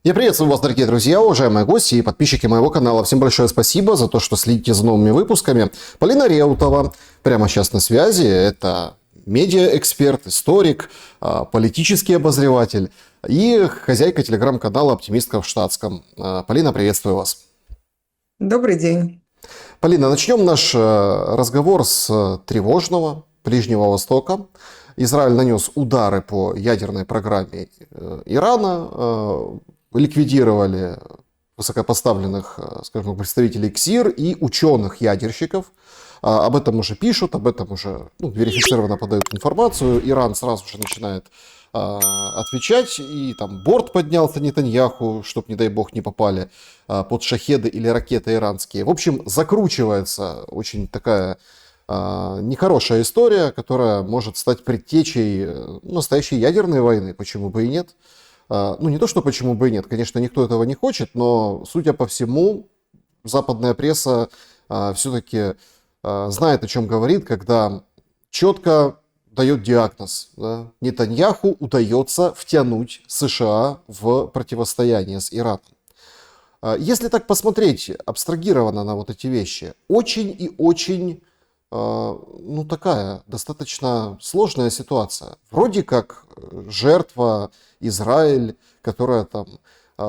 Я приветствую вас, дорогие друзья, уважаемые гости и подписчики моего канала. Всем большое спасибо за то, что следите за новыми выпусками. Полина Реутова прямо сейчас на связи. Это медиаэксперт, историк, политический обозреватель и хозяйка телеграм-канала «Оптимистка в штатском». Полина, приветствую вас. Добрый день. Полина, начнем наш разговор с тревожного Ближнего Востока. Израиль нанес удары по ядерной программе Ирана, ликвидировали высокопоставленных, скажем, представителей КСИР и ученых-ядерщиков. Об этом уже пишут, об этом уже верифицированно подают информацию. Иран сразу же начинает отвечать, и там борт поднялся Нетаньяху, чтоб, не дай бог, не попали под шахеды или ракеты иранские. В общем, закручивается очень такая нехорошая история, которая может стать предтечей настоящей ядерной войны, почему бы и нет. Не то, что почему бы и нет, конечно, никто этого не хочет, но, судя по всему, западная пресса все-таки знает, о чем говорит, когда четко дает диагноз. Да? Нетаньяху удается втянуть США в противостояние с Ираном. Если так посмотреть абстрагированно на вот эти вещи, очень и очень такая достаточно сложная ситуация. Вроде как жертва Израиль, которая там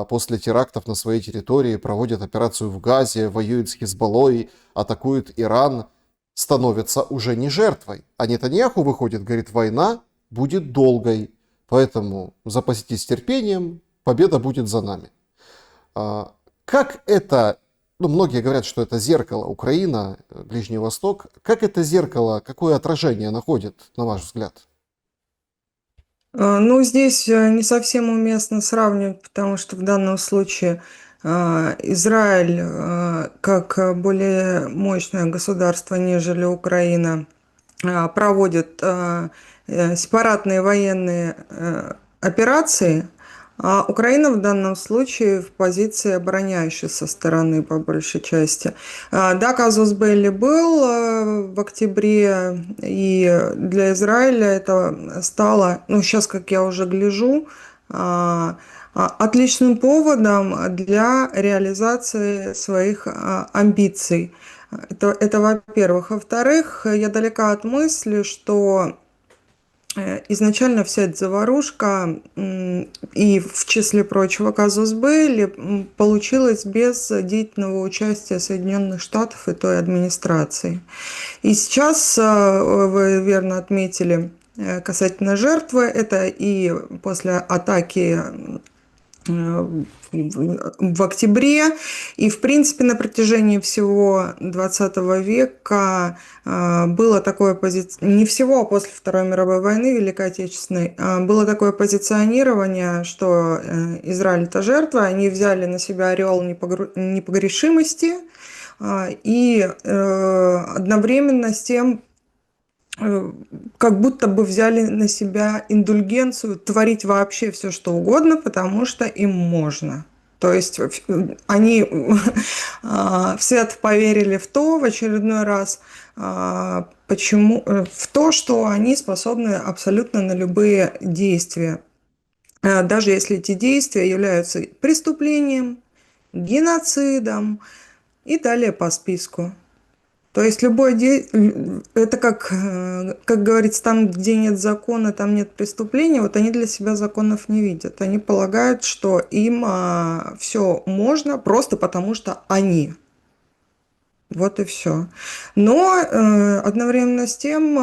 после терактов на своей территории проводит операцию в Газе, воюет с Хизбаллой, атакует Иран, становится уже не жертвой. А Нетаньяху выходит, говорит, война будет долгой, поэтому запаситесь терпением, победа будет за нами. Как это, многие говорят, что это зеркало Украина, Ближний Восток, как это зеркало, какое отражение находит, на ваш взгляд? Здесь не совсем уместно сравнивать, потому что в данном случае Израиль, как более мощное государство, нежели Украина, проводит сепаратные военные операции, а Украина в данном случае в позиции обороняющей со стороны, по большей части. Да, казус белли был в октябре, и для Израиля это стало, сейчас, как я уже гляжу, отличным поводом для реализации своих амбиций. Это во-первых. Во-вторых, я далека от мысли, что изначально вся эта заварушка и в числе прочего казус белли получилась без деятельного участия Соединенных Штатов и той администрации. И сейчас, вы верно отметили, касательно жертвы, это и после атаки в октябре, и в принципе на протяжении всего 20 века было такое не всего, а после Второй мировой войны, Великой Отечественной, было такое позиционирование, что Израиль это жертва, они взяли на себя ореол непогрешимости и одновременно с тем как будто бы взяли на себя индульгенцию творить вообще все, что угодно, потому что им можно. То есть они в свято поверили в очередной раз, в то, что они способны абсолютно на любые действия. Даже если эти действия являются преступлением, геноцидом и далее по списку. То есть любое действие, это как говорится, там, где нет закона, там нет преступления, вот они для себя законов не видят. Они полагают, что им все можно просто потому, что они. Вот и все. Но одновременно с тем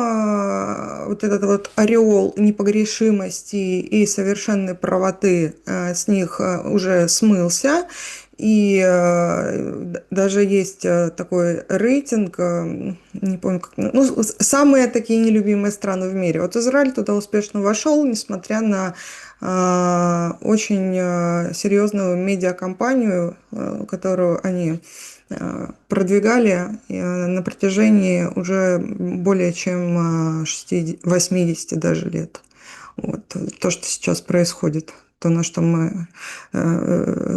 вот этот вот ореол непогрешимости и совершенной правоты с них уже смылся. И даже есть такой рейтинг, не помню, самые такие нелюбимые страны в мире. Вот Израиль туда успешно вошел, несмотря на очень серьезную медиакомпанию, которую они продвигали на протяжении уже более чем 80 даже лет. Вот. То, что сейчас происходит, то, на что мы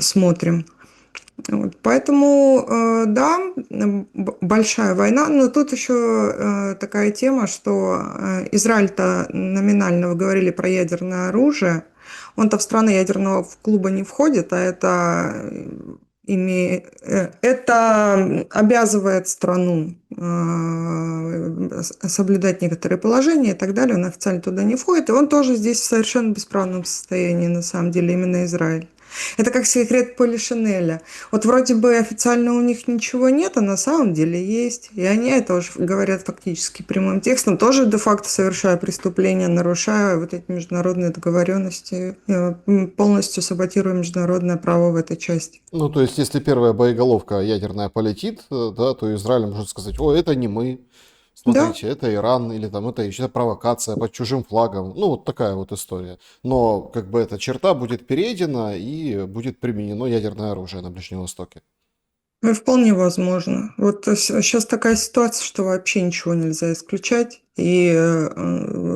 смотрим. Вот, поэтому, да, большая война, но тут еще такая тема, что Израиль-то номинально, вы говорили про ядерное оружие, Он-то в страны ядерного клуба не входит, а это обязывает страну соблюдать некоторые положения и так далее. Он официально туда не входит, и он тоже здесь в совершенно бесправном состоянии, на самом деле, именно Израиль. Это как секрет Полишинеля. Вот вроде бы официально у них ничего нет, а на самом деле есть. И они это уже говорят фактически прямым текстом, тоже де-факто совершая преступления, нарушая вот эти международные договоренности, полностью саботируя международное право в этой части. Ну, то есть, если первая боеголовка ядерная полетит, да, то Израиль может сказать: о, это не мы, Да, смотрите, это Иран, или там это еще провокация под чужим флагом. Ну, вот такая вот история. Но как бы эта черта будет перейдена и будет применено ядерное оружие на Ближнем Востоке. вполне возможно. Вот сейчас такая ситуация, что вообще ничего нельзя исключать. И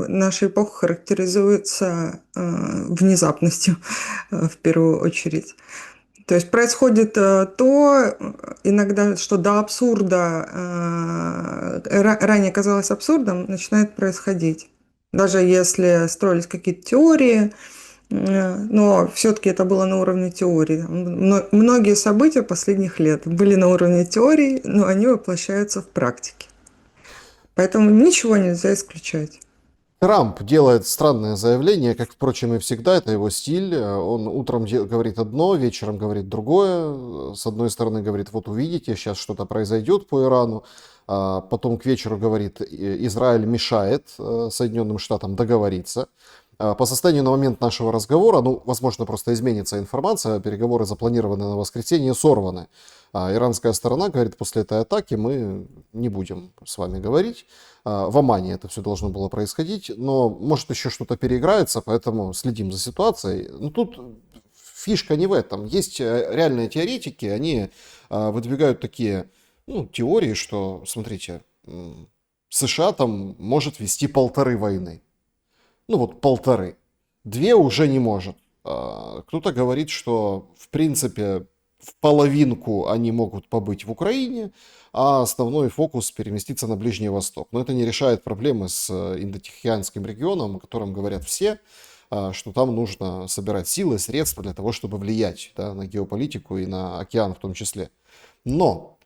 наша эпоха характеризуется внезапностью в первую очередь. То есть происходит иногда, что до абсурда ранее казалось абсурдом, начинает происходить. Даже если строились какие-то теории, но все-таки это было на уровне теории. Многие события последних лет были на уровне теории, но они воплощаются в практике. Поэтому ничего нельзя исключать. Трамп делает странное заявление, как, впрочем, и всегда, это его стиль. Он утром говорит одно, вечером говорит другое. С одной стороны говорит: вот увидите, сейчас что-то произойдет по Ирану. А потом к вечеру говорит: Израиль мешает Соединенным Штатам договориться. По состоянию на момент нашего разговора, ну, возможно, просто изменится информация, переговоры, запланированные на воскресенье, сорваны. Иранская сторона говорит: после этой атаки мы не будем с вами говорить. В Омане это все должно было происходить, но может еще что-то переиграется, поэтому следим за ситуацией. Но тут фишка не в этом. Есть реальные теоретики, они выдвигают такие, ну, теории, что, смотрите, США там может вести 1,5 войны. Ну вот 1,5. 2 уже не может. Кто-то говорит, что в принципе в половинку они могут побыть в Украине, а основной фокус переместится на Ближний Восток. Но это не решает проблемы с Индотихоокеанским регионом, о котором говорят все, что там нужно собирать силы, средства для того, чтобы влиять, да, на геополитику и на океан в том числе. Но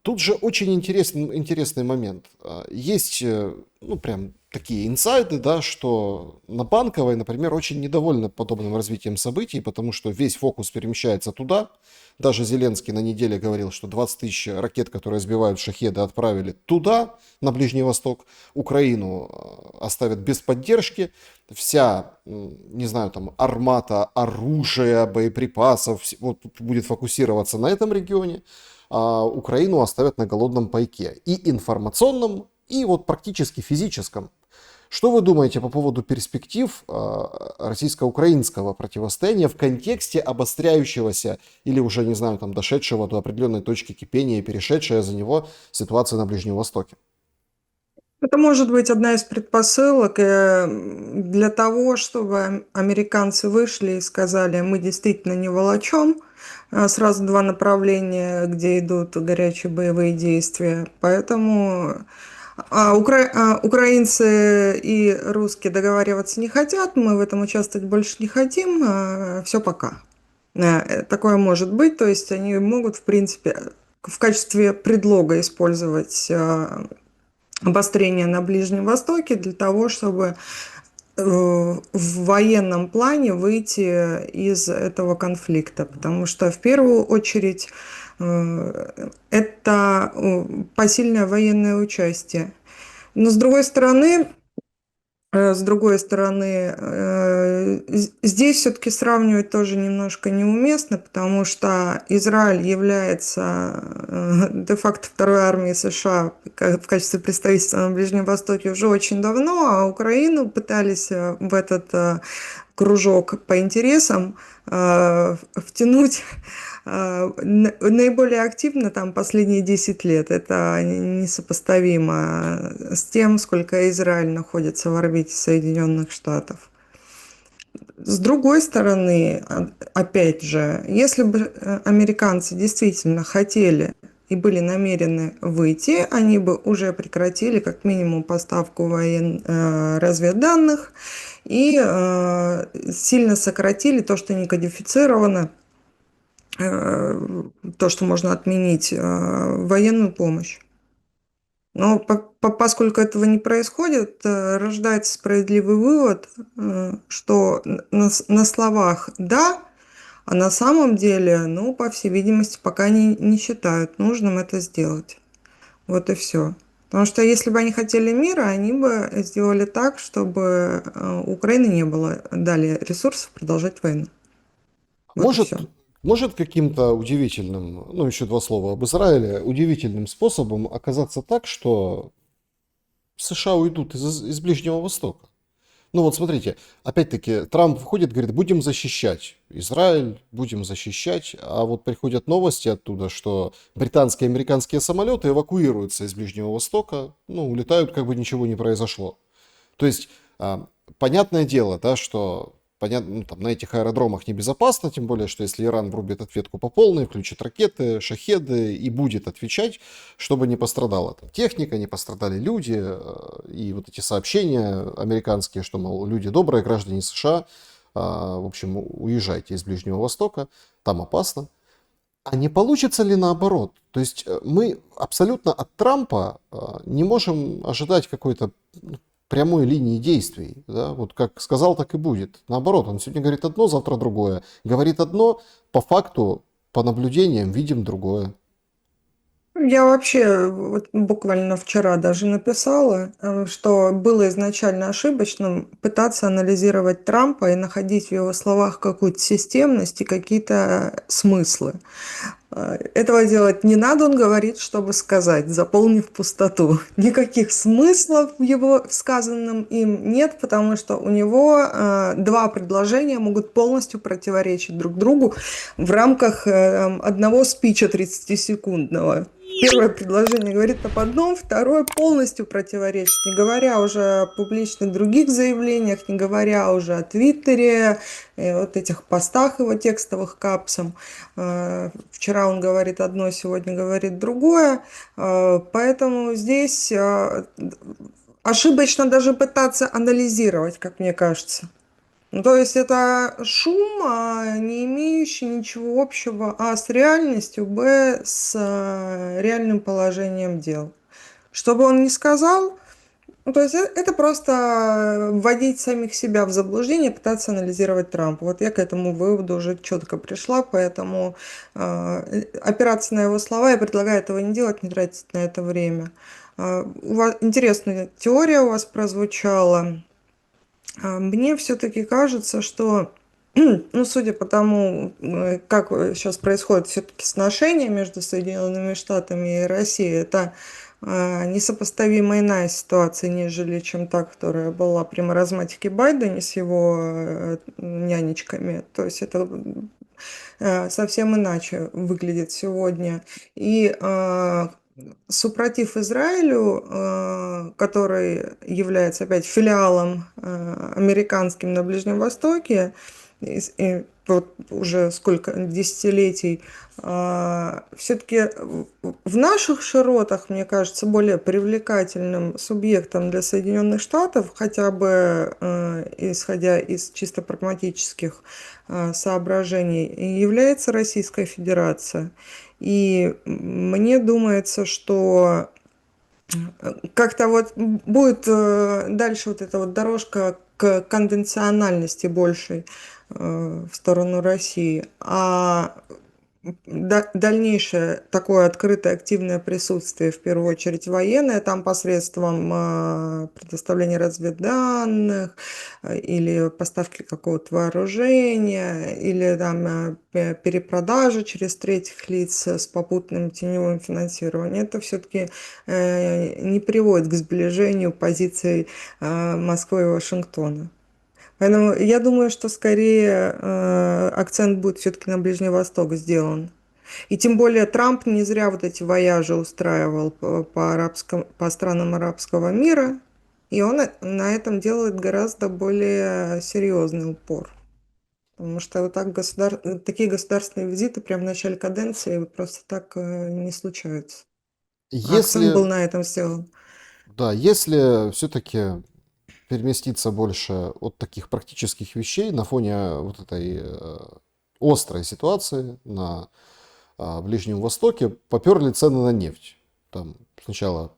тут же очень интересный момент. Есть, ну, прям такие инсайды, да, что на Банковой, например, очень недовольны подобным развитием событий, потому что весь фокус перемещается туда. Даже Зеленский на неделе говорил, что 20 тысяч ракет, которые сбивают шахеды, отправили туда, на Ближний Восток. Украину оставят без поддержки. Вся, не знаю, там, армата оружия, боеприпасов вот, будет фокусироваться на этом регионе. А Украину оставят на голодном пайке. И информационном, и вот практически физическом. Что вы думаете по поводу перспектив российско-украинского противостояния в контексте обостряющегося или уже, не знаю, там, дошедшего до определенной точки кипения и перешедшая за него ситуации на Ближнем Востоке? Это может быть одна из предпосылок для того, чтобы американцы вышли и сказали: мы действительно не волочем. Сразу два направления, где идут горячие боевые действия. Поэтому украинцы и русские договариваться не хотят, мы в этом участвовать больше не хотим, все пока. Такое может быть, то есть они могут, в принципе, в качестве предлога использовать обострение на Ближнем Востоке для того, чтобы в военном плане выйти из этого конфликта, потому что в первую очередь это посильное военное участие. Но с другой стороны, здесь все-таки сравнивать тоже немножко неуместно, потому что Израиль является де-факто второй армией США в качестве представительства на Ближнем Востоке уже очень давно, а Украину пытались в этот кружок по интересам втянуть наиболее активно там последние 10 лет. Это несопоставимо с тем, сколько Израиль находится в орбите Соединенных Штатов. С другой стороны, опять же, если бы американцы действительно хотели и были намерены выйти, они бы уже прекратили как минимум поставку разведданных и сильно сократили то, что не кодифицировано, то, что можно отменить, военную помощь. Но поскольку этого не происходит, рождается справедливый вывод, что на словах «да», а на самом деле, ну, по всей видимости, пока не считают нужным это сделать. Вот и все. Потому что если бы они хотели мира, они бы сделали так, чтобы у Украины не было далее ресурсов продолжать войну. Вот и Может, все. может каким-то удивительным, ну еще два слова об Израиле, удивительным способом оказаться так, что США уйдут из Ближнего Востока. Ну вот смотрите, опять-таки Трамп выходит, говорит, будем защищать Израиль, будем защищать, а вот приходят новости оттуда, что британские и американские самолеты эвакуируются из Ближнего Востока, ну, улетают, как бы ничего не произошло. То есть, понятное дело, да, что понятно, ну, там, на этих аэродромах небезопасно, тем более, что если Иран врубит ответку по полной, включит ракеты, шахеды и будет отвечать, чтобы не пострадала там техника, не пострадали люди, и вот эти сообщения американские, что, мол, люди добрые, граждане США, в общем, уезжайте из Ближнего Востока, там опасно. А не получится ли наоборот? То есть мы абсолютно от Трампа не можем ожидать какой-то прямой линии действий. Да? Вот как сказал, так и будет. Наоборот, он сегодня говорит одно, завтра другое. Говорит одно, по факту, по наблюдениям видим другое. Я вообще вот буквально вчера даже написала, что было изначально ошибочным пытаться анализировать Трампа и находить в его словах какую-то системность и какие-то смыслы. Этого делать не надо, он говорит, чтобы сказать, заполнив пустоту. Никаких смыслов в его сказанном им нет, потому что у него два предложения могут полностью противоречить друг другу в рамках одного спича 30-секундного. Первое предложение говорит об одном, второе полностью противоречит, не говоря уже о публичных других заявлениях, не говоря уже о Твиттере, вот этих постах его текстовых капсом. Вчера он говорит одно, сегодня говорит другое. Поэтому здесь ошибочно даже пытаться анализировать, как мне кажется. Ну, то есть это шум, не имеющий ничего общего с реальностью, с реальным положением дел. Что бы он ни сказал, ну, то есть это просто вводить самих себя в заблуждение, пытаться анализировать Трампа. Вот я к этому выводу уже четко пришла, поэтому опираться на его слова, я предлагаю этого не делать, не тратить на это время. У вас интересная теория у вас прозвучала. Мне все-таки кажется, что, ну, судя по тому, как сейчас происходит все-таки сношение между Соединенными Штатами и Россией, это несопоставимо иная ситуация, нежели чем та, которая была при маразматике Байдене с его нянечками. То есть это совсем иначе выглядит сегодня. И супротив Израилю, который является опять филиалом американским на Ближнем Востоке, и вот уже сколько десятилетий, все-таки в наших широтах, мне кажется, более привлекательным субъектом для Соединенных Штатов, хотя бы исходя из чисто прагматических соображений, является Российская Федерация. И мне думается, что как-то вот будет дальше вот эта вот дорожка к конвенциональности большей в сторону России. А дальнейшее такое открытое активное присутствие, в первую очередь военное, там посредством предоставления разведданных или поставки какого-то вооружения, или там перепродажи через третьих лиц с попутным теневым финансированием, это все-таки не приводит к сближению позиций Москвы и Вашингтона. Поэтому я думаю, что скорее акцент будет все-таки на Ближний Восток сделан. И тем более Трамп не зря вот эти вояжи устраивал по странам арабского мира, и он на этом делает гораздо более серьезный упор. Потому что вот так такие государственные визиты прямо в начале каденции просто так не случаются. А акцент был Если, на этом сделан. да, если все-таки переместиться больше от таких практических вещей на фоне вот этой острой ситуации на Ближнем Востоке, поперли цены на нефть. Там сначала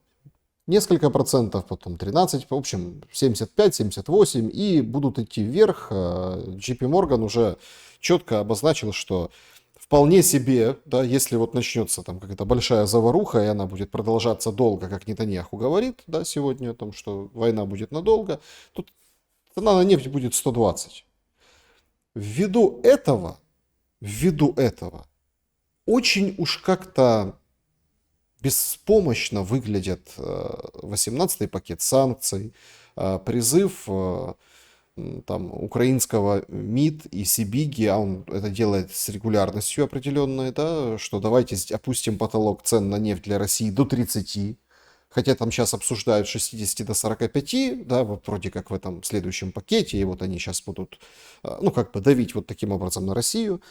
несколько процентов, потом 13, в общем 75, 78, и будут идти вверх. JP Morgan уже четко обозначил, что вполне себе, да, если вот начнется там какая-то большая заваруха, и она будет продолжаться долго, как Нетаньяху говорит, да, сегодня о том, что война будет надолго, тут цена на нефть будет 120. Ввиду этого, ввиду этого, очень уж как-то беспомощно выглядит 18-й пакет санкций, призыв там, украинского МИД и Сибиги, а он это делает с регулярностью определенной, да, что давайте опустим потолок цен на нефть для России до 30, хотя там сейчас обсуждают 60 до 45, да, вот вроде как в этом следующем пакете, и вот они сейчас будут, ну, как бы давить вот таким образом на Россию.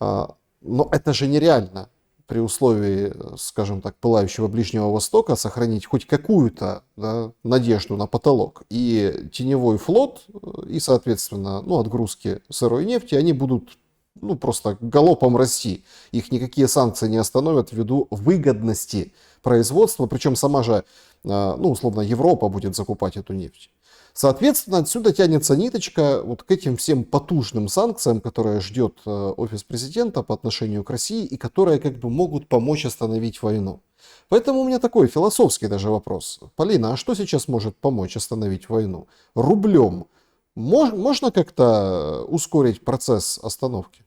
Но это же нереально при условии, скажем так, пылающего Ближнего Востока сохранить хоть какую-то, да, надежду на потолок. И теневой флот, и, соответственно, ну, отгрузки сырой нефти, они будут, ну, просто галопом расти. Их никакие санкции не остановят ввиду выгодности производства. Причем сама же, ну, условно, Европа будет закупать эту нефть. Соответственно, отсюда тянется ниточка вот к этим всем потужным санкциям, которые ждет офис президента по отношению к России и которые как бы могут помочь остановить войну. Поэтому у меня такой философский даже вопрос. Полина, а что сейчас может помочь остановить войну? Рублем можно как-то ускорить процесс остановки?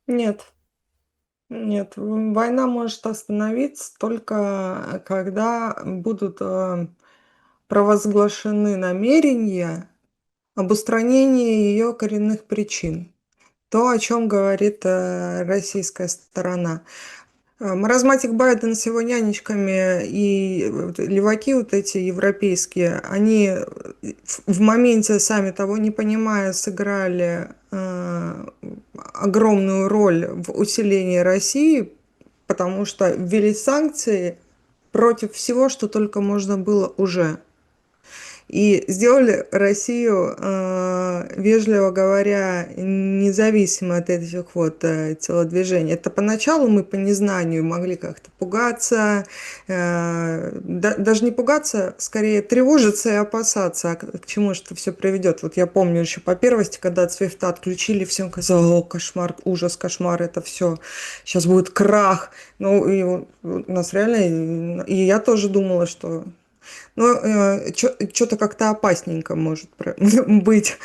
Нет, нет, война может остановиться только когда будут провозглашены намерения об устранении ее коренных причин. То, о чем говорит российская сторона. Маразматик Байден с его нянечками и леваки вот эти европейские, они в моменте, сами того не понимая, сыграли огромную роль в усилении России, потому что ввели санкции против всего, что только можно было уже. И сделали Россию, вежливо говоря, независимой от этих вот телодвижений. Это поначалу мы по незнанию могли как-то пугаться, даже не пугаться, скорее тревожиться и опасаться, к чему же это все приведет. Вот я помню еще по первости, когда от Свифта отключили, всем казалось, о, кошмар, ужас, кошмар, это все, сейчас будет крах. Ну, и у нас реально, и я тоже думала, что но что-то как-то опасненько может быть.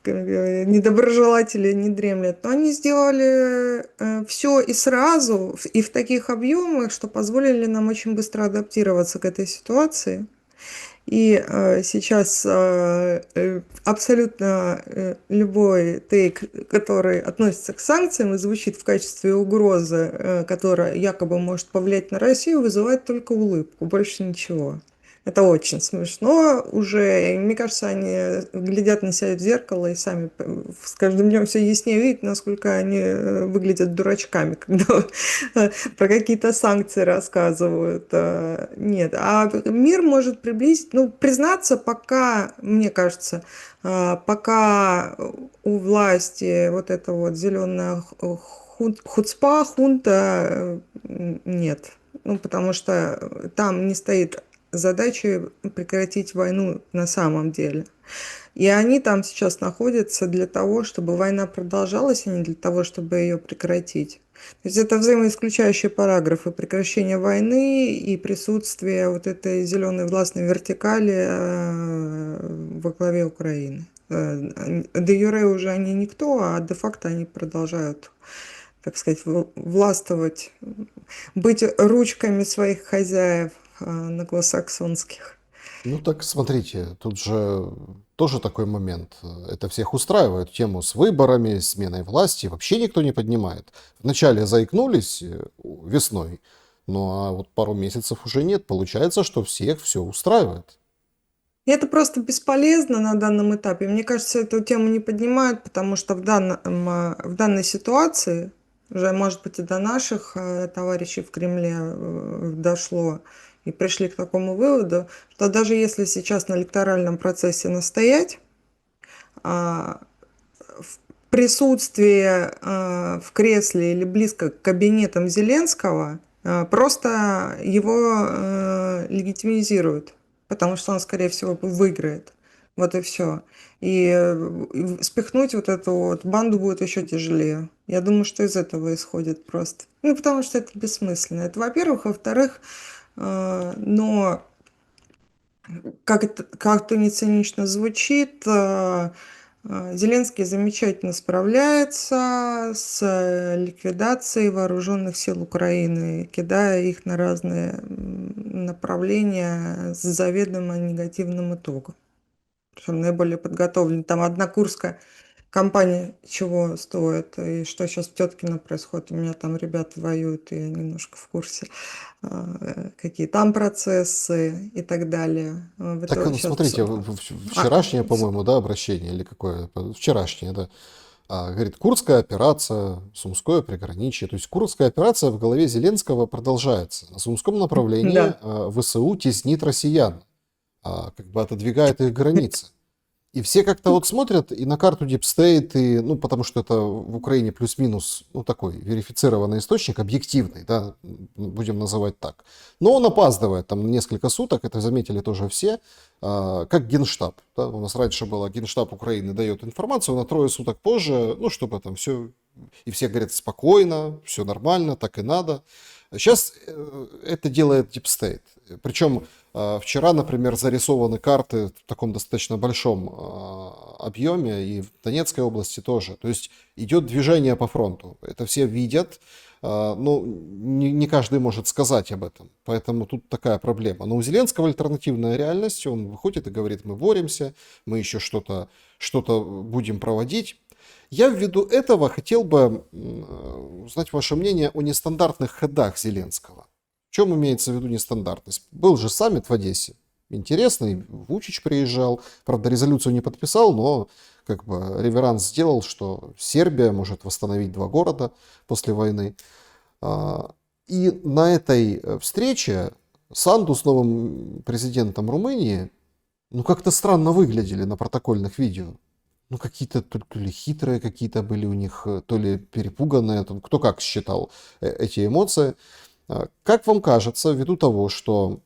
Недоброжелатели не дремлят. Но они сделали все и сразу, и в таких объемах, что позволили нам очень быстро адаптироваться к этой ситуации. И сейчас абсолютно любой тейк, который относится к санкциям и звучит в качестве угрозы, которая якобы может повлиять на Россию, вызывает только улыбку, больше ничего. Это очень смешно уже. И мне кажется, они глядят на себя в зеркало и сами с каждым днем все яснее видят, насколько они выглядят дурачками, когда про какие-то санкции рассказывают. Нет. А мир может приблизить, ну, признаться, пока, мне кажется, пока у власти вот эта вот зеленая хуцпа, хунта нет. Ну, потому что там не стоит задачей прекратить войну на самом деле. И они там сейчас находятся для того, чтобы война продолжалась, а не для того, чтобы ее прекратить. То есть это взаимоисключающие параграфы прекращения войны и присутствие вот этой зеленой властной вертикали во главе Украины. Де юре уже они никто, а де-факто они продолжают, так сказать, властвовать, быть ручками своих хозяев англосаксонских. Ну так смотрите, тут же тоже такой момент. Это всех устраивает. Тему с выборами, сменой власти вообще никто не поднимает. Вначале заикнулись весной, ну а вот пару месяцев уже нет. Получается, что всех все устраивает. И это просто бесполезно на данном этапе. Мне кажется, эту тему не поднимают, потому что в данной ситуации, уже, может быть, и до наших товарищей в Кремле дошло, и пришли к такому выводу, что даже если сейчас на электоральном процессе настоять, а, в присутствии в кресле или близко к кабинетам Зеленского просто его легитимизируют, потому что он, скорее всего, выиграет. Вот и все. И спихнуть вот эту вот банду будет еще тяжелее. Я думаю, что из этого исходит просто. Ну, потому что это бессмысленно. Это, во-первых. Во-вторых, но как-то не цинично звучит, Зеленский замечательно справляется с ликвидацией вооруженных сил Украины, кидая их на разные направления с заведомо негативным итогом. Причем наиболее подготовлен. Там одна Курская компания чего стоит, и что сейчас в Теткино происходит. У меня там ребята воюют, и я немножко в курсе, какие там процессы и так далее. Так, ну, Сейчас смотрите, вчерашнее, по-моему, да, обращение или какое? Вчерашнее, да. Говорит, Курская операция, Сумское приграничье. То есть Курская операция в голове Зеленского продолжается. На Сумском направлении да. ВСУ теснит россиян, как бы отодвигает их границы. И все как-то вот смотрят и на карту Deep State, и, ну, потому что это в Украине плюс-минус, ну, такой верифицированный источник, объективный, да, будем называть так. Но он опаздывает там на несколько суток, это заметили тоже все, как Генштаб. Да? У нас раньше было, Генштаб Украины дает информацию на 3 суток позже, ну, чтобы там все, и все говорят спокойно, все нормально, так и надо. Сейчас это делает Deep State. Причем вчера, например, зарисованы карты в таком достаточно большом объеме, и в Донецкой области тоже. То есть идет движение по фронту. Это все видят, но не каждый может сказать об этом. Поэтому тут такая проблема. Но у Зеленского альтернативная реальность. Он выходит и говорит, мы боремся, мы еще что-то будем проводить. Я ввиду этого хотел бы узнать ваше мнение о нестандартных ходах Зеленского. В чем имеется в виду нестандартность? Был же саммит в Одессе. Интересный, Вучич приезжал. Правда, резолюцию не подписал, но как бы реверанс сделал, что Сербия может восстановить 2 города после войны. И на этой встрече Санду с новым президентом Румынии ну как-то странно выглядели на протокольных видео. Ну, какие-то то ли хитрые какие-то были у них, то ли перепуганные, кто как считал эти эмоции. Как вам кажется, ввиду того, что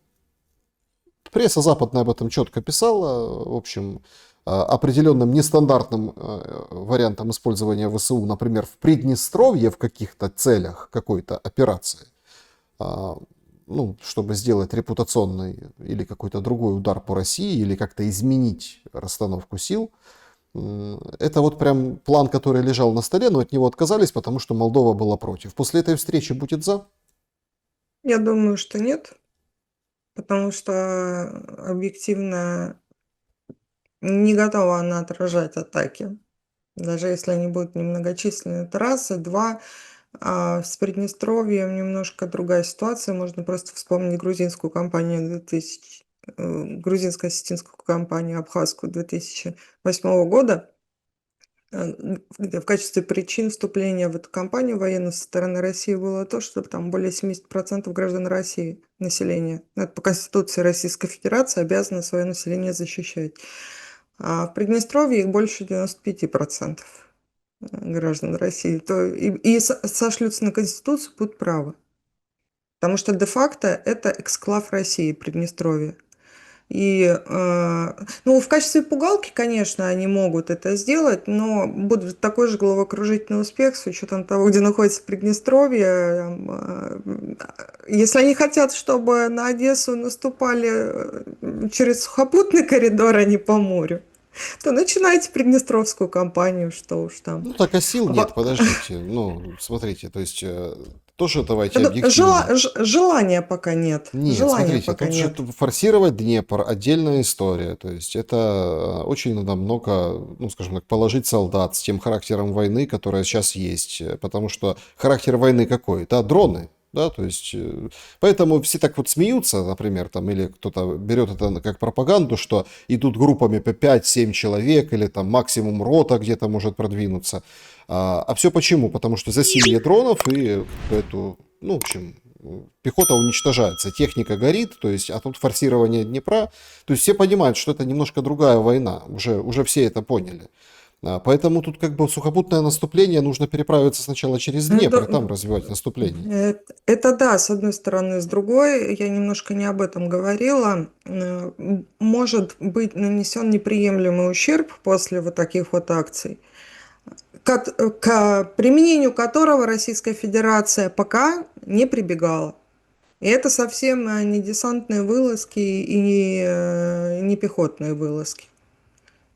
пресса западная об этом четко писала, в общем, определенным нестандартным вариантом использования ВСУ, например, в Приднестровье в каких-то целях какой-то операции, ну, чтобы сделать репутационный или какой-то другой удар по России, или как-то изменить расстановку сил, это вот прям план, который лежал на столе, но от него отказались, потому что Молдова была против. После этой встречи будет за? Я думаю, что нет, потому что объективно не готова она отражать атаки. Даже если они будут немногочисленны, это раз. И два, с Приднестровьем немножко другая ситуация. Можно просто вспомнить грузинскую кампанию 2000, грузинско-осетинскую кампанию абхазскую 2008 года, где в качестве причин вступления в эту кампанию военную со стороны России было то, что там более 70% граждан России, населения, это по Конституции Российской Федерации, обязаны свое население защищать. А в Приднестровье их больше 95% граждан России. И сошлются на Конституцию, будут правы. Потому что де-факто это эксклав России, Приднестровье. И, ну, в качестве пугалки, конечно, они могут это сделать, но будет такой же головокружительный успех с учетом того, где находится Приднестровье. Если они хотят, чтобы на Одессу наступали через сухопутный коридор, а не по морю, то начинайте Приднестровскую кампанию, что уж там. Ну, так а сил нет, подождите. Ну, смотрите, то есть тоже давайте объективно. Желания пока нет. Нет, Желания смотрите, пока тут нет. что-то форсировать Днепр, отдельная история. То есть это очень надо много, ну, скажем так, положить солдат с тем характером войны, которая сейчас есть. Потому что характер войны какой? Да, дроны. Да, то есть, поэтому все так вот смеются, например, там, или кто-то берет это как пропаганду, что идут группами по 5-7 человек, или там максимум рота где-то может продвинуться. А все почему? Потому что засилье дронов и как бы эту, ну, в общем, пехота уничтожается, техника горит, то есть, а тут форсирование Днепра, то есть все понимают, что это немножко другая война, уже все это поняли. Поэтому тут как бы сухопутное наступление, нужно переправиться сначала через Ну, Днепр и там развивать наступление. это да, с одной стороны. С другой, я немножко не об этом говорила. Может быть нанесен неприемлемый ущерб после вот таких вот акций, к применению которого Российская Федерация пока не прибегала. И это совсем не десантные вылазки и не пехотные вылазки.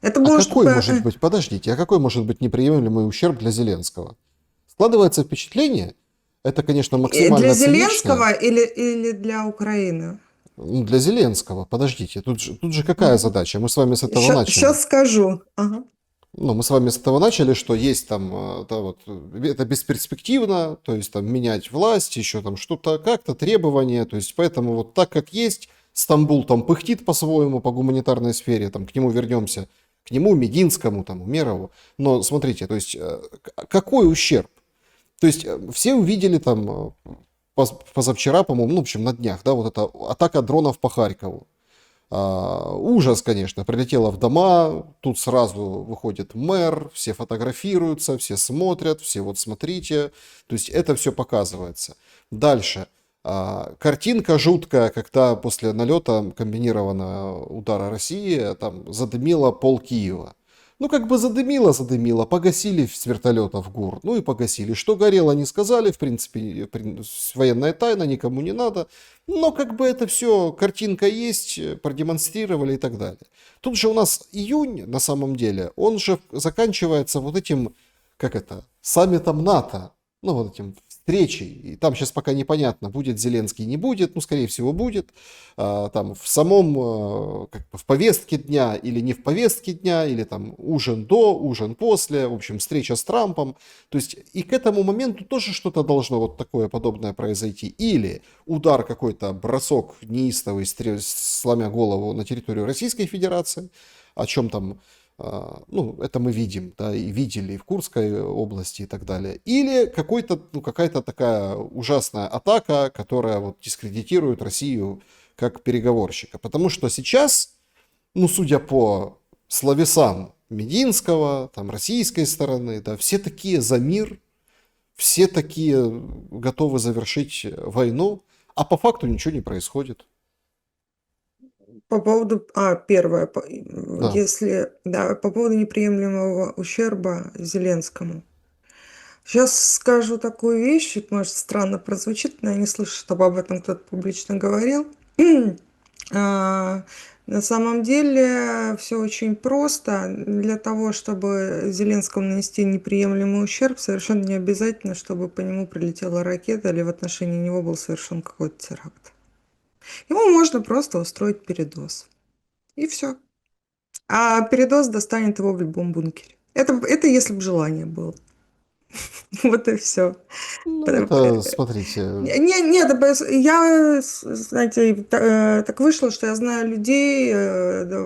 Это А может какой может быть, подождите, а какой может быть неприемлемый ущерб для Зеленского? Складывается впечатление, это, конечно, для максимально цинично, Зеленского или для Украины? ну, для Зеленского. Подождите, тут же какая задача? Мы с вами с этого начали. Сейчас скажу. Ага. Ну, мы с вами с этого начали, что есть там, да, вот, это бесперспективно, то есть там менять власть, еще там что-то как-то, требования, то есть поэтому вот так как есть, Стамбул там пыхтит по-своему по гуманитарной сфере, там к нему вернемся, к нему, Мединскому, там, Умерову, но смотрите, то есть какой ущерб? То есть все увидели там позавчера, по-моему, ну, в общем, на днях, да, вот эта атака дронов по Харькову. Ужас, конечно, прилетело в дома, тут сразу выходит мэр, все фотографируются, все смотрят, все вот смотрите, то есть это все показывается. Дальше. Картинка жуткая, когда после налета комбинированного удара России там задымило пол Киева. Ну, как бы задымило, погасили с вертолетов ГУР, ну и погасили. Что горело, не сказали, в принципе, военная тайна, никому не надо. Но как бы это все, картинка есть, продемонстрировали и так далее. Тут же у нас июнь, на самом деле, он же заканчивается вот этим, как это, саммитом НАТО. Ну, вот этим встречей. И там сейчас пока непонятно, будет Зеленский, не будет. Ну, скорее всего, будет. Там в самом, как бы в повестке дня или не в повестке дня, или там ужин до, ужин после. В общем, встреча с Трампом. То есть и к этому моменту тоже что-то должно вот такое подобное произойти. Или удар какой-то, бросок неистовый, сломя голову на территорию Российской Федерации, о чем там, ну, это мы видим, да, и видели и в Курской области и так далее. Или какой-то, ну, какая-то такая ужасная атака, которая вот дискредитирует Россию как переговорщика. Потому что сейчас, ну, судя по словесам Мединского, там, российской стороны, да, все такие за мир, все такие готовы завершить войну, а по факту ничего не происходит. По поводу, первое, Да. если, да, по поводу неприемлемого ущерба Зеленскому. Сейчас скажу такую вещь, может странно прозвучит, но я не слышу, чтобы об этом кто-то публично говорил. А, На самом деле все очень просто. Для того, чтобы Зеленскому нанести неприемлемый ущерб, совершенно не обязательно, чтобы по нему прилетела ракета или в отношении него был совершен какой-то теракт. Ему можно просто устроить передоз. И все. А передоз достанет его в любом бункере. Это если бы желание было. Вот и все. Ну, это, смотрите, Нет, я, знаете, так вышло, что я знаю людей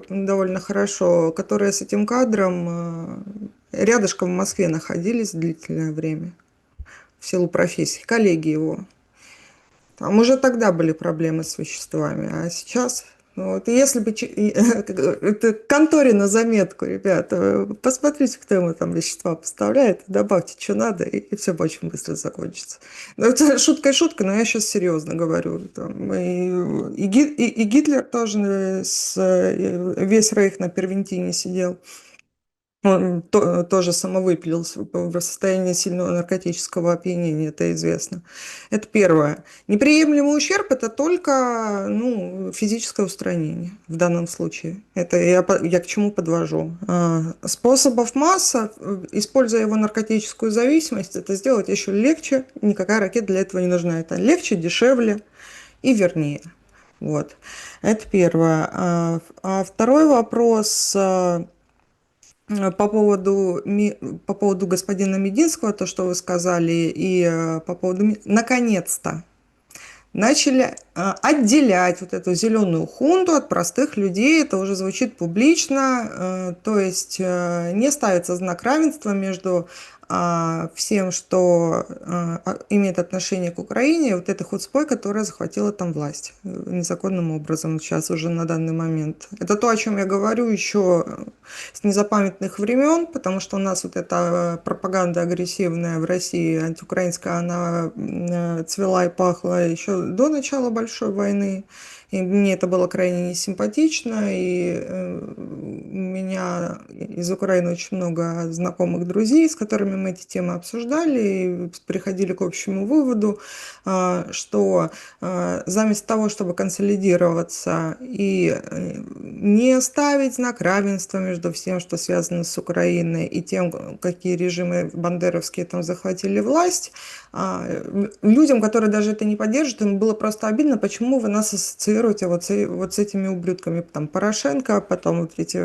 довольно хорошо, которые с этим кадром рядышком в Москве находились длительное время в силу профессии, коллеги его. Там уже тогда были проблемы с веществами, а сейчас... Ну, вот, и если бы... Это конторе на заметку, ребята. Посмотрите, кто ему там вещества поставляет, добавьте, что надо, и все очень быстро закончится. Ну, это шутка и шутка, но я сейчас серьезно говорю. Там, и Гитлер тоже весь рейх на первентине сидел. Он тоже самовыпилился в состоянии сильного наркотического опьянения, это известно. Это первое. Неприемлемый ущерб – это только физическое устранение в данном случае. Это я к чему подвожу. Способов масса, используя его наркотическую зависимость, это сделать еще легче, никакая ракета для этого не нужна. Это легче, дешевле и вернее. Вот. Это первое. А второй вопрос по поводу господина Мединского, то, что вы сказали, и по поводу... Наконец-то. начали отделять вот эту зеленую хунту от простых людей. Это уже звучит публично, то есть не ставится знак равенства между всем, что имеет отношение к Украине, и вот этой худспой, которая захватила там власть незаконным образом сейчас уже на данный момент. Это то, о чем я говорю еще с незапамятных времен, потому что у нас вот эта пропаганда агрессивная в России, антиукраинская, она цвела и пахла еще до начала Большой войны. И мне это было крайне несимпатично, и у меня из Украины очень много знакомых друзей, с которыми мы эти темы обсуждали, и приходили к общему выводу, что заместо того, чтобы консолидироваться и не ставить знак равенства между всем, что связано с Украиной, и тем, какие режимы бандеровские там захватили власть, людям, которые даже это не поддерживают, им было просто обидно, почему вы нас ассоциируете вот с этими ублюдками, там Порошенко, потом вот эти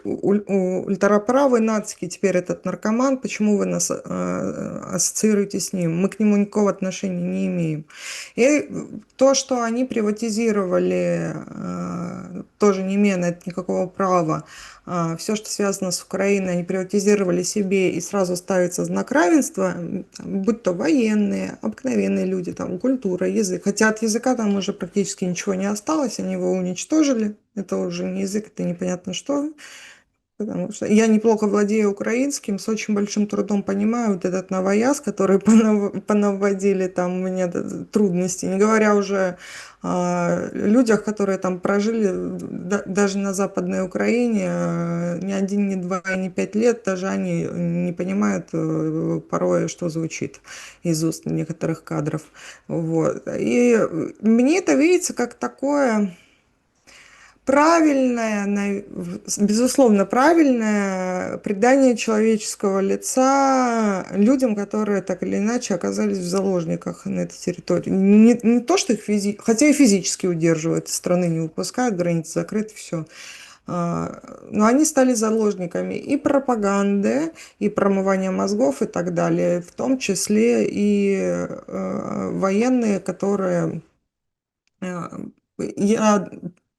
ультраправые нацики, теперь этот наркоман, почему вы нас ассоциируете с ним? Мы к нему никакого отношения не имеем. И то, что они приватизировали, тоже не имея на это никакого права, все, что связано с Украиной, они приватизировали себе, и сразу ставится знак равенства, будь то военные, обыкновенные люди, там, культура, язык. Хотя от языка там уже практически ничего не осталось, они его уничтожили. Это уже не язык, это непонятно что. Потому что я неплохо владею украинским, с очень большим трудом понимаю вот этот новояз, который понаводили там у меня трудности, не говоря уже о людях, которые там прожили даже на Западной Украине ни один, ни два, ни 5 лет, даже они не понимают порой, что звучит из уст некоторых кадров. Вот. И мне это видится как такое правильное, безусловно, правильное придание человеческого лица людям, которые так или иначе оказались в заложниках на этой территории. Не то, что их хотя и физически удерживают, из страны не выпускают, границы закрыты, все. Но они стали заложниками и пропаганды, и промывания мозгов и так далее, в том числе и военные, которые... Я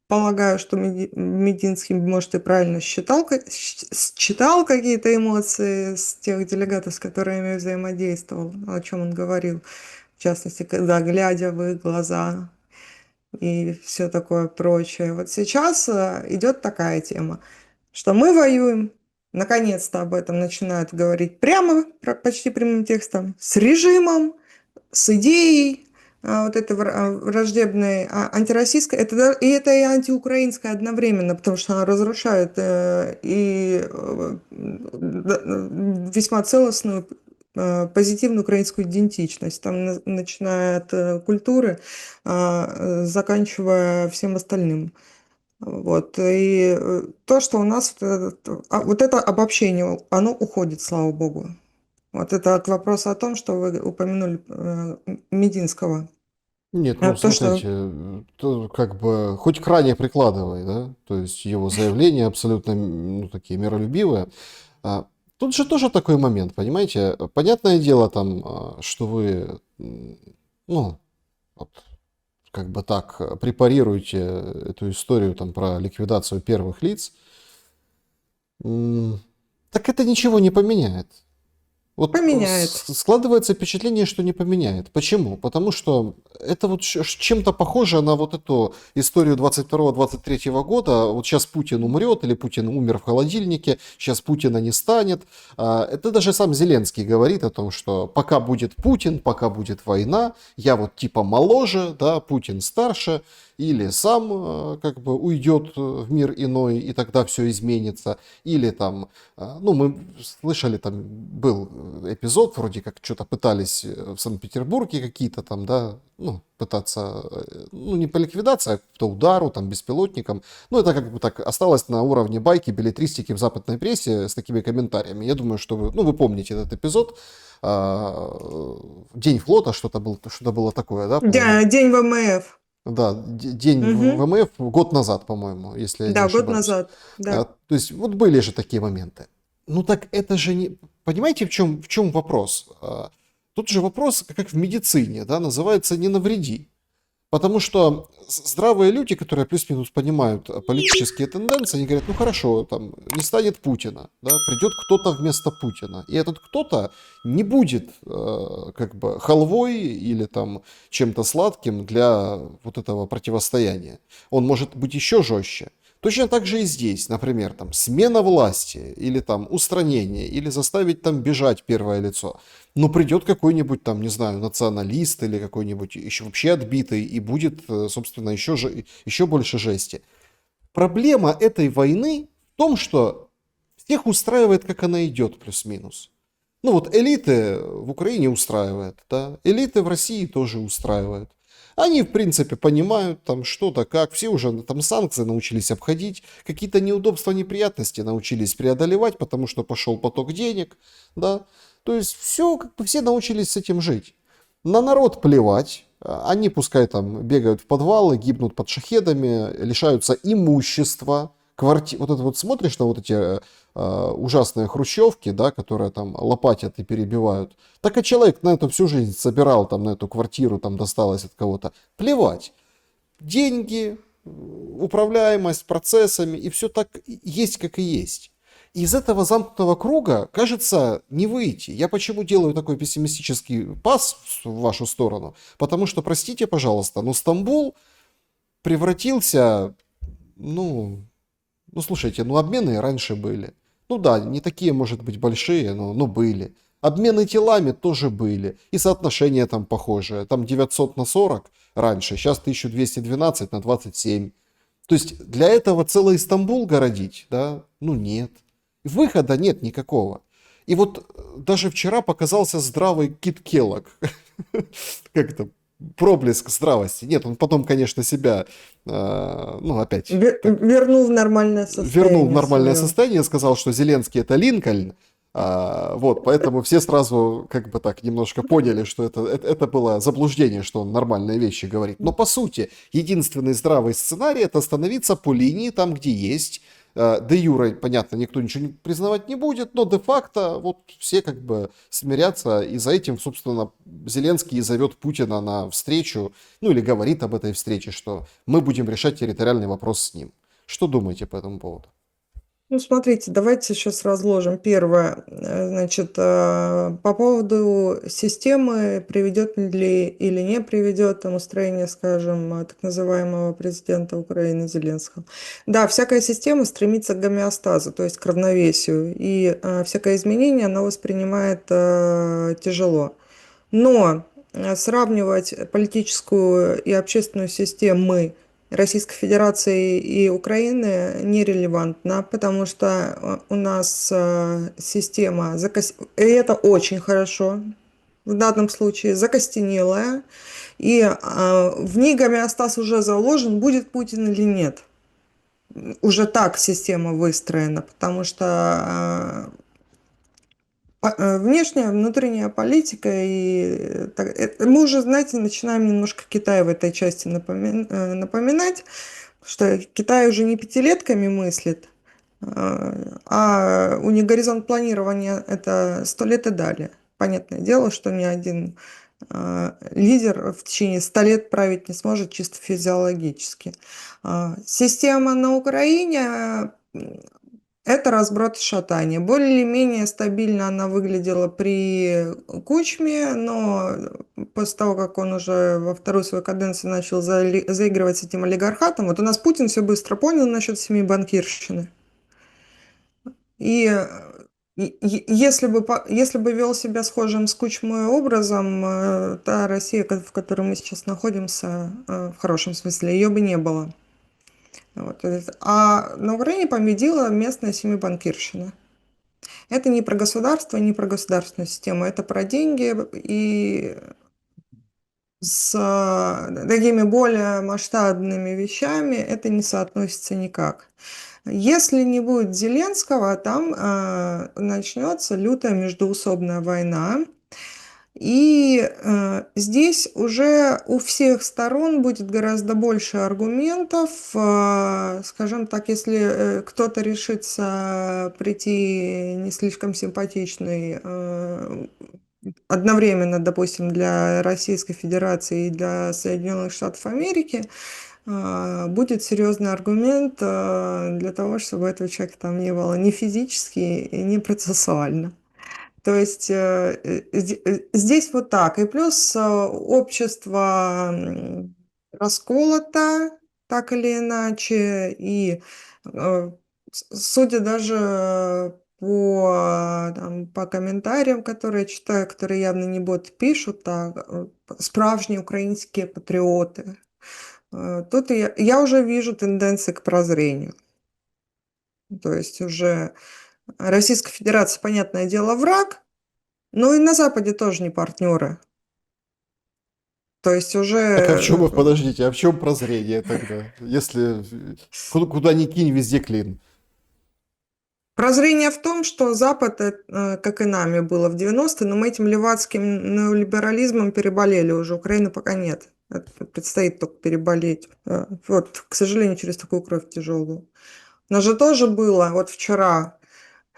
полагаю, что Мединский, может, и правильно считал какие-то эмоции с тех делегатов, с которыми взаимодействовал, о чем он говорил, в частности, когда глядя в их глаза и все такое прочее. Вот сейчас идет такая тема, что мы воюем, наконец-то об этом начинают говорить прямо, почти прямым текстом, с режимом, с идеей вот этой враждебной антироссийской, и это и антиукраинская одновременно, потому что она разрушает и весьма целостную позитивную украинскую идентичность, там, начиная от культуры, заканчивая всем остальным. Вот. И то, что у нас вот это обобщение, оно уходит, слава богу. Вот это к вопросу о том, что вы упомянули Мединского. Нет, ну То, что... смотрите, то как бы хоть крайне прикладывай, да, то есть его заявления абсолютно, ну, такие миролюбивые. А, Тут же тоже такой момент, понимаете? Понятное дело там, что вы, ну, вот, как бы так, препарируете эту историю там про ликвидацию первых лиц. Так это ничего не поменяет. Вот Поменяет. складывается впечатление, что не поменяет. Почему? Потому что это вот чем-то похоже на вот эту историю 22-23 года. Вот сейчас Путин умрет, или Путин умер в холодильнике, сейчас Путина не станет. Это даже сам Зеленский говорит о том, что пока будет Путин, пока будет война, я вот типа моложе, да, Путин старше, или сам как бы уйдет в мир иной, и тогда все изменится, или там, ну, мы слышали, там был эпизод, вроде как что-то пытались в Санкт-Петербурге какие-то там, да, ну, пытаться, ну, не по ликвидации, а по удару, там, беспилотникам. Ну, это как бы так осталось на уровне байки, беллетристики в западной прессе с такими комментариями. Я думаю, что вы, ну, вы помните этот эпизод. День флота, что-то было такое, да, по-моему? Да, день ВМФ. Да, день Угу. ВМФ год назад, по-моему, если я не Да, год ошибаюсь. назад. Да. То есть вот были же такие моменты. Ну так это же не... Понимаете, в чем вопрос? тут же вопрос, как в медицине, да, называется «не навреди». Потому что здравые люди, которые плюс-минус понимают политические тенденции, они говорят, ну хорошо, там не станет Путина, да, придет кто-то вместо Путина. И этот кто-то не будет как бы халвой или там чем-то сладким для вот этого противостояния. Он может быть еще жестче. Точно так же и здесь, например, там смена власти или там устранение, или заставить там бежать первое лицо. Но придет какой-нибудь там, не знаю, националист или какой-нибудь еще вообще отбитый и будет, собственно, еще больше жести. Проблема этой войны в том, что всех устраивает, как она идет, плюс-минус. Ну вот элиты в Украине устраивает, да, элиты в России тоже устраивают. Они, в принципе, понимают там что-то, как. Все уже там санкции научились обходить, какие-то неудобства, неприятности научились преодолевать, потому что пошел поток денег, да. То есть все, как бы все научились с этим жить. На народ плевать. Они пускай там бегают в подвалы, гибнут под шахедами, лишаются имущества. Вот это вот смотришь на вот эти ужасные хрущевки, да, которые там лопатят и перебивают. Так и человек на эту всю жизнь собирал, там, на эту квартиру, там, досталось от кого-то. Плевать. Деньги, управляемость процессами, и все так есть, как и есть. Из этого замкнутого круга, кажется, не выйти. Я почему делаю такой пессимистический пас в вашу сторону? Потому что, простите, пожалуйста, но Стамбул превратился, ну, слушайте, ну обмены и раньше были. Ну да, не такие, может быть, большие, но были. Обмены телами тоже были. И соотношения там похожие. Там 900 на 40 раньше, сейчас 1212 на 27. То есть для этого целый Стамбул городить, да? Ну нет. Выхода нет никакого. И вот даже вчера показался здравый Кит Келлог. Как это? Проблеск здравости. Нет, он потом, конечно, себя, ну, опять, Вернул в нормальное вернул в состояние нормальное свое. состояние, сказал, что Зеленский это Линкольн. Вот, поэтому все сразу как бы так немножко поняли, что это было заблуждение, что он нормальные вещи говорит. Но по сути, единственный здравый сценарий это становиться по линии там, где есть. Де юре, понятно, никто ничего не признавать не будет, но де-факто вот все как бы смирятся, и за этим, собственно, Зеленский и зовет Путина на встречу, ну или говорит об этой встрече, что мы будем решать территориальный вопрос с ним. Что думаете по этому поводу? Ну, смотрите, давайте сейчас разложим. Первое, значит, по поводу системы, приведет ли или не приведет там устроение, скажем, так называемого президента Украины Зеленского. Да, всякая система стремится к гомеостазу, то есть к равновесию, и всякое изменение она воспринимает тяжело. Но сравнивать политическую и общественную системы Российской Федерации и Украины нерелевантно, потому что у нас система, и это очень хорошо, в данном случае закостенелая, и в ней гомеостаз уже заложен, будет Путин или нет. Уже так система выстроена, потому что внешняя, внутренняя политика, и мы уже, знаете, начинаем немножко Китай в этой части напоминать, что Китай уже не пятилетками мыслит, а у них горизонт планирования это 100 лет и далее. Понятное дело, что ни один лидер в течение 100 лет править не сможет чисто физиологически. Система на Украине это разброд и шатание. Более-менее стабильно она выглядела при Кучме, но после того, как он уже во вторую свою каденцию начал заигрывать с этим олигархатом, вот у нас Путин все быстро понял насчет семьи банкирщины. И если бы вел себя схожим с Кучмой образом, та Россия, в которой мы сейчас находимся, в хорошем смысле, ее бы не было. Вот. А на Украине победила местная семибанкирщина. Это не про государство, не про государственную систему, это про деньги и с такими более масштабными вещами это не соотносится никак. Если не будет Зеленского, там начнется лютая междоусобная война. И здесь уже у всех сторон будет гораздо больше аргументов. Скажем так, если кто-то решится прийти не слишком симпатичный одновременно, допустим, для Российской Федерации и для Соединенных Штатов Америки, будет серьезный аргумент для того, чтобы этого человека там не было ни физически и не процессуально. То есть здесь вот так. И плюс общество расколото так или иначе. И судя даже по коментарям, которые я читаю, которые явно не боти пишуть, а справжні українські патріоти, тут я уже вижу тенденции к прозрению. То есть уже Российская Федерация, понятное дело, враг, но и на Западе тоже не партнеры. То есть Так а в чем, уже подождите, а в чем прозрение тогда? Если куда ни кинь, везде клин. прозрение в том, что Запад, как и нами было в 90-е, но мы этим левацким неолиберализмом переболели уже, Украины пока нет. Это предстоит только переболеть. Вот, к сожалению, через такую кровь тяжелую. У нас же тоже было, вот вчера,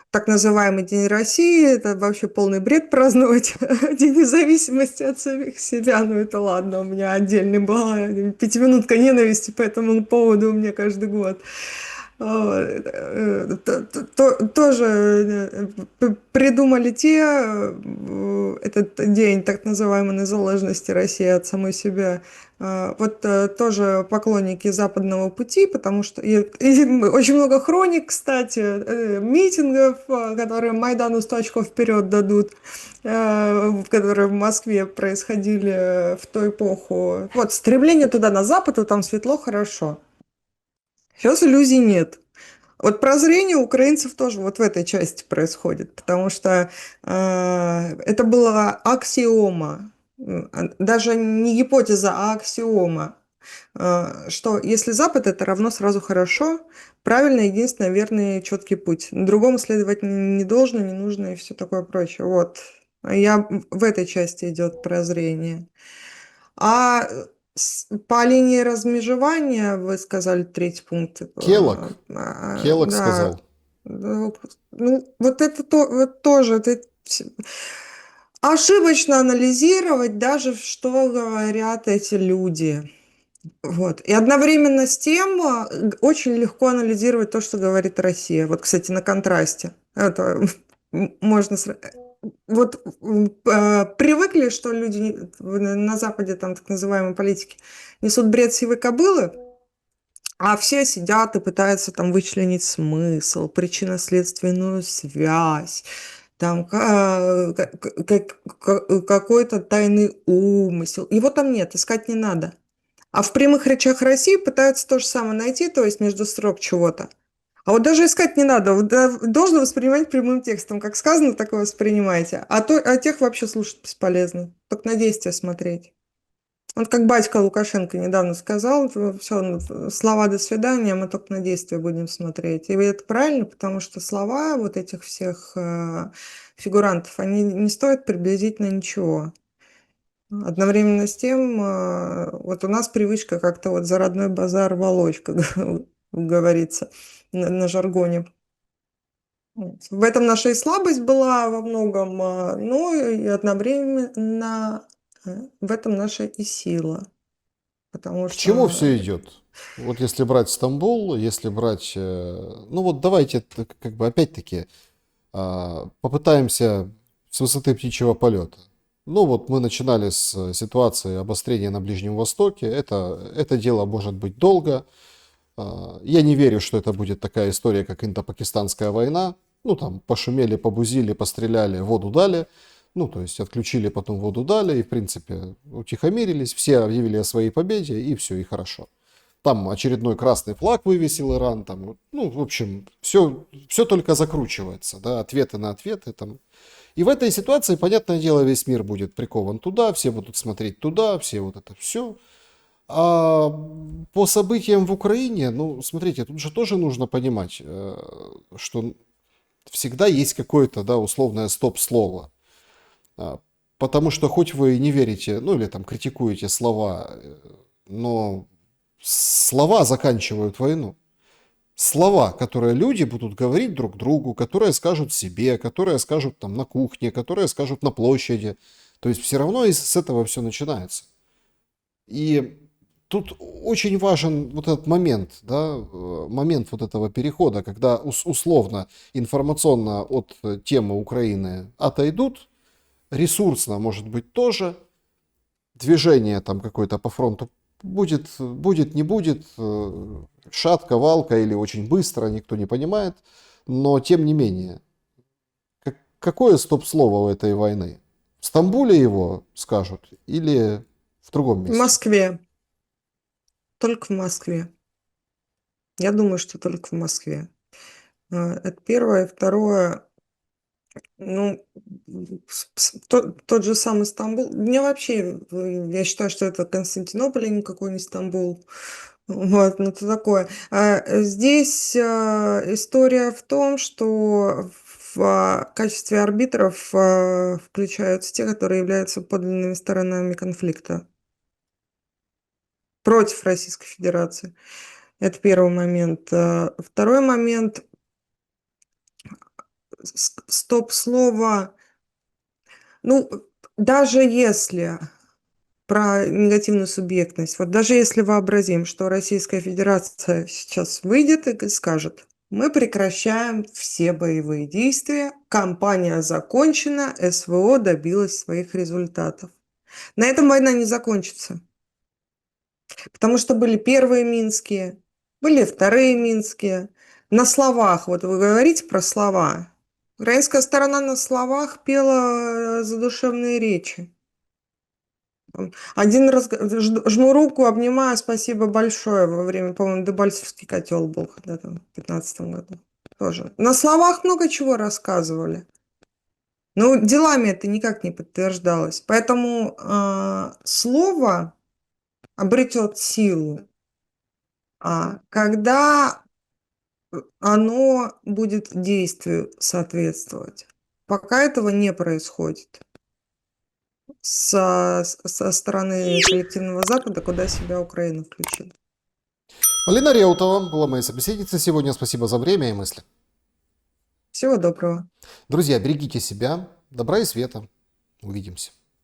так называемый День России, это вообще полный бред праздновать День независимости от самих себя. Ну это ладно, у меня отдельный была пятиминутка ненависти по этому поводу у меня каждый год. Тоже придумали этот день так называемой незалежности России от самой себя. Вот тоже поклонники западного пути, потому что и очень много хроник, кстати, митингов, которые Майдану 100 очков вперед дадут, которые в Москве происходили в ту эпоху. Вот стремление туда на запад, и там светло, хорошо. Сейчас иллюзий нет. Вот прозрение у украинцев тоже вот в этой части происходит, потому что это была аксиома, даже не гипотеза, а аксиома, что если Запад, это равно сразу хорошо, правильно, единственный верный, четкий путь. Другому следовать не должно, не нужно и все такое прочее. Вот. В этой части идет прозрение. А по линии размежевания, вы сказали третий пункт. Келлог Да. сказал. Ну, вот это вот тоже это ошибочно анализировать даже, что говорят эти люди. Вот. И одновременно с тем очень легко анализировать то, что говорит Россия. Вот, кстати, на контрасте. Это можно... Вот привыкли, что люди на Западе, там так называемые политики, несут бред сивой кобылы, а все сидят и пытаются там вычленить смысл, причинно-следственную связь, там какой-то тайный умысел. Его там нет, искать не надо. А в прямых речах России пытаются то же самое найти, то есть между строк чего-то. А вот даже искать не надо, должно воспринимать прямым текстом. Как сказано, так и воспринимайте. А тех вообще слушать бесполезно. Только на действия смотреть. Вот как батька Лукашенко недавно сказал, все, слова «до свидания», мы только на действия будем смотреть. И это правильно, потому что слова вот этих всех фигурантов, они не стоят приблизительно ничего. Одновременно с тем, вот у нас привычка как-то вот за родной базар волочь, как говорится на жаргоне. В этом наша и слабость была во многом, но и одновременно в этом наша и сила. Потому К чему что все идет? Вот если брать Стамбул, если брать... Ну вот давайте как бы опять-таки попытаемся с высоты птичьего полета. Ну вот мы начинали с ситуации обострения на Ближнем Востоке. Это дело может быть долго. Я не верю, что это будет такая история, как индо-пакистанская война. Ну там пошумели, побузили, постреляли, воду дали. Ну, то есть отключили, потом воду дали, и, в принципе, утихомирились, все объявили о своей победе, и все, и хорошо. Там очередной красный флаг вывесил Иран, там, ну, в общем, все только закручивается, да, ответы на ответы. Там. И в этой ситуации, понятное дело, весь мир будет прикован туда, все будут смотреть туда, все вот это все. А по событиям в Украине, ну, смотрите, тут же тоже нужно понимать, что всегда есть какое-то, да, условное стоп-слово. Потому что хоть вы не верите, ну или там критикуете слова, но слова заканчивают войну. слова, которые люди будут говорить друг другу, которые скажут себе, которые скажут там на кухне, которые скажут на площади. То есть все равно с этого все начинается. И тут очень важен вот этот момент, да, момент вот этого перехода, когда условно информационно от темы Украины отойдут, ресурсно, может быть, тоже, движение там какое-то по фронту будет, не будет, шатко, валко или очень быстро, никто не понимает, но тем не менее, какое стоп-слово у этой войны? В Стамбуле его скажут или в другом В месте? Москве. Только в Москве. Я думаю, что только в Москве. Это первое. Второе, ну, тот же самый Стамбул. Мне вообще, я считаю, что это Константинополь, а никакой не Стамбул. Вот, ну это такое. Здесь история в том, что в качестве арбитров включаются те, которые являются подлинными сторонами конфликта против Российской Федерации. Это первый момент. Второй момент. Стоп-слово. Ну, даже если про негативную субъектность, вот даже если вообразим, что Российская Федерация сейчас выйдет и скажет, мы прекращаем все боевые действия, кампания закончена, СВО добилась своих результатов. На этом война не закончится, потому что были первые Минские, были вторые Минские. На словах, вот вы говорите про слова, украинская сторона на словах пела задушевные речи. Один раз жму руку, обнимаю, спасибо большое. Во время, по-моему, Дебальцевский котел был когда-то в 2015 году. Тоже. На словах много чего рассказывали. Но делами это никак не подтверждалось. Поэтому слово обретет силу, когда оно будет действию соответствовать. Пока этого не происходит со стороны коллективного Запада, куда себя Украина включила. Полина Реутова была моей собеседницей сегодня. Спасибо за время и мысли. Всего доброго. Друзья, берегите себя, добра и света. Увидимся.